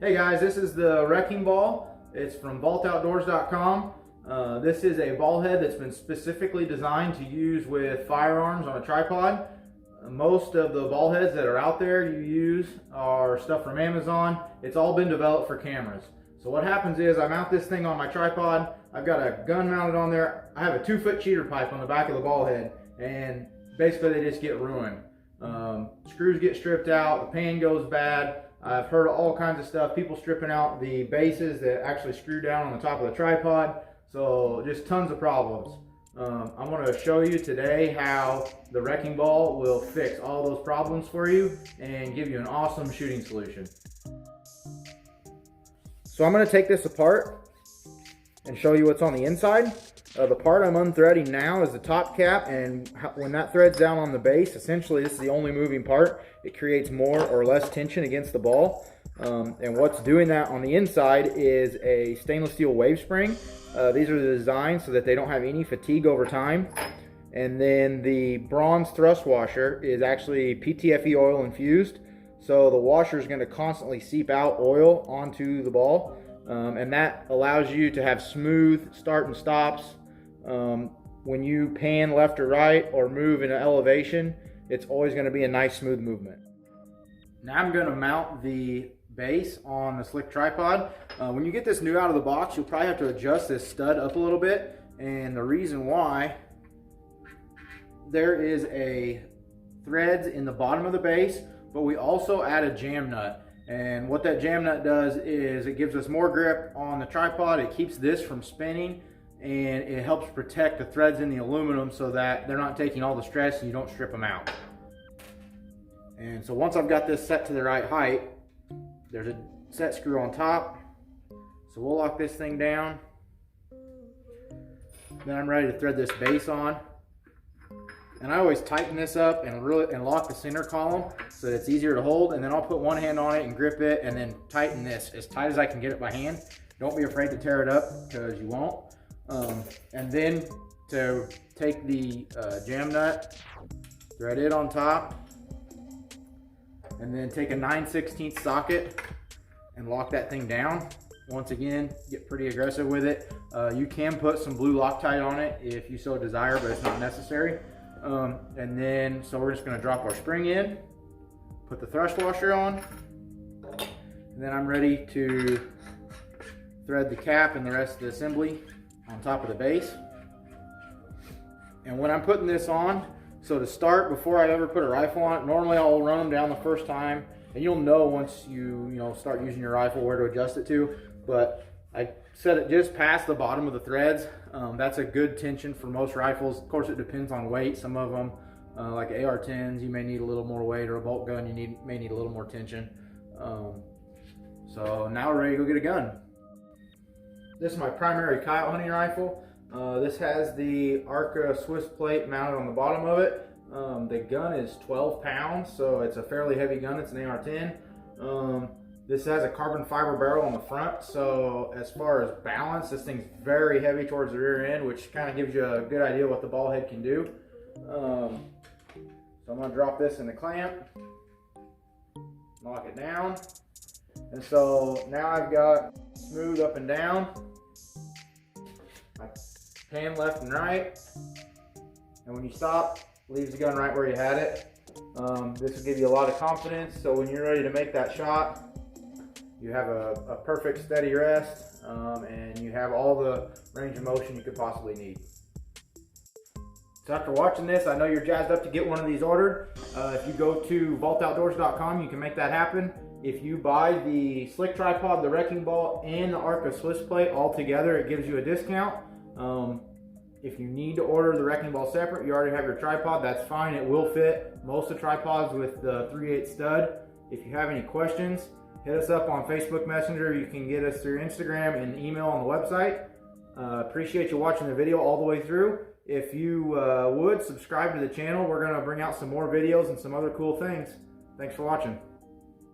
Hey guys, this is the wrecking ball. It's from vaultoutdoors.com. This is a ball head that's been specifically designed to use with firearms on a tripod. Most of the ball heads that are out there you use are stuff from Amazon. It's all been developed for cameras. So what happens is I mount this thing on my tripod. I've got a gun mounted on there. I have a 2-foot cheater pipe on the back of the ball head, and basically they just get ruined. Screws get stripped out, the pan goes bad. I've heard all kinds of stuff, people stripping out the bases that actually screw down on the top of the tripod. So just tons of problems. I'm going to show you today how the wrecking ball will fix all those problems for you and give you an awesome shooting solution. So I'm going to take this apart and show you what's on the inside. The part I'm unthreading now is the top cap, and when that threads down on the base, essentially this is the only moving part. It creates more or less tension against the ball. And what's doing that on the inside is a stainless steel wave spring. These are designed so that they don't have any fatigue over time. And then the bronze thrust washer is actually PTFE oil infused. So the washer is going to constantly seep out oil onto the ball. And that allows you to have smooth start and stops. When you pan left or right or move in an elevation, it's always going to be a nice smooth movement. Now I'm going to mount the base on the slick tripod. When you get this new out of the box, you'll probably have to adjust this stud up a little bit, and the reason why, there is a threads in the bottom of the base, but we also add a jam nut. And what that jam nut does is it gives us more grip on the tripod. It keeps this from spinning, and it helps protect the threads in the aluminum so that they're not taking all the stress and you don't strip them out. And so once I've got this set to the right height, there's a set screw on top. So we'll lock this thing down. Then I'm ready to thread this base on. And I always tighten this up and lock the center column so that it's easier to hold. And then I'll put one hand on it and grip it and then tighten this as tight as I can get it by hand. Don't be afraid to tear it up because you won't. And then to take the jam nut, thread it on top, and then take a 9/16 socket and lock that thing down. Once again, get pretty aggressive with it. You can put some blue Loctite on it if you so desire, but it's not necessary. And then, so we're just going to drop our spring in, put the thrust washer on, and then I'm ready to thread the cap and the rest of the assembly on top of the base. And when I'm putting this on, so to start, before I ever put a rifle on it, normally I'll run them down the first time, and you'll know once you start using your rifle where to adjust it to. But I set it just past the bottom of the threads. That's a good tension for most rifles. Of course, it depends on weight. Some of them, like AR-10s, you may need a little more weight, or a bolt gun, you may need a little more tension. So now we're ready to go get a gun. This is my primary coyote hunting rifle. This has the Arca Swiss plate mounted on the bottom of it. The gun is 12 pounds, so it's a fairly heavy gun. It's an AR-10. This has a carbon fiber barrel on the front, so as far as balance, this thing's very heavy towards the rear end, which kind of gives you a good idea what the ball head can do. So I'm going to drop this in the clamp, lock it down, and so now I've got smooth up and down. I pan left and right, and when you stop, leaves the gun right where you had it. This will give you a lot of confidence, so when you're ready to make that shot, you have a perfect steady rest, and you have all the range of motion you could possibly need. So after watching this, I know you're jazzed up to get one of these ordered. If you go to vaultoutdoors.com, you can make that happen. If you buy the slick tripod, the wrecking ball, and the Arca Swiss plate all together, it gives you a discount. If you need to order the wrecking ball separate, you already have your tripod, that's fine. It will fit most of the tripods with the 3/8 stud. If you have any questions, hit us up on Facebook Messenger. You can get us through Instagram and email on the website. Appreciate you watching the video all the way through. If you would, subscribe to the channel. We're going to bring out some more videos and some other cool things. Thanks for watching.